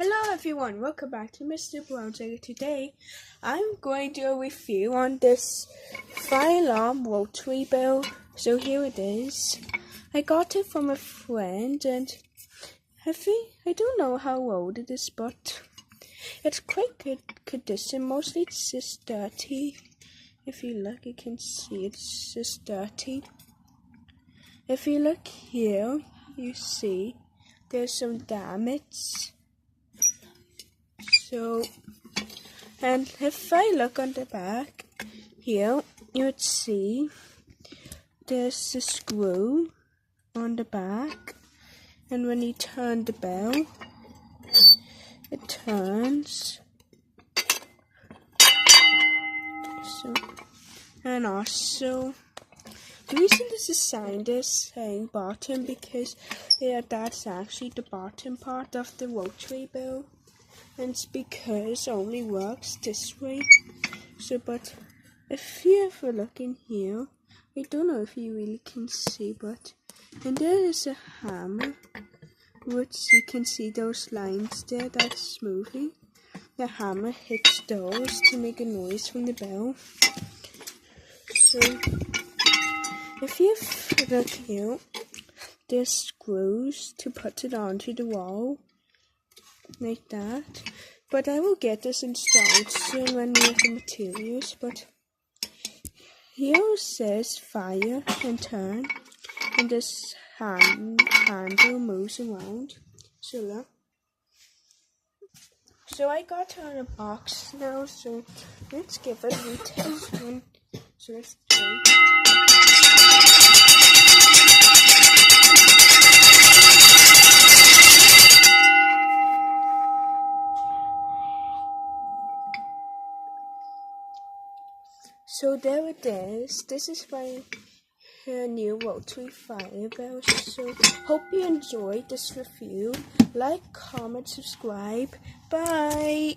Hello everyone, welcome back to Mr. Browser. Today I'm going to do a review on this fire alarm rotary bell. So here it is. I got it from a friend and I don't know how old it is, but it's quite good condition. Mostly it's just dirty. If you look, you can see it's just dirty. If you look here, you see there's some damage. And if I look on the back here, you would see there's a screw on the back, and when you turn the bell, it turns. And also, the reason this is signed is saying bottom because that's actually the bottom part of the rotary bell. And it's because it only works this way. But if you ever look in here, I don't know if you really can see, and there is a hammer, which you can see those lines there that's moving. The hammer hits those to make a noise from the bell. So if you look here, there's screws to put it onto the wall. Like that, but I will get this installed soon when we have the materials. But here it says fire and turn, and this handle moves around. So look. So I got her in a box now, so let's give it a retest one. So let's try. So there it is. This is my new Rotary Fire bell. So hope you enjoyed this review. Like, comment, subscribe. Bye.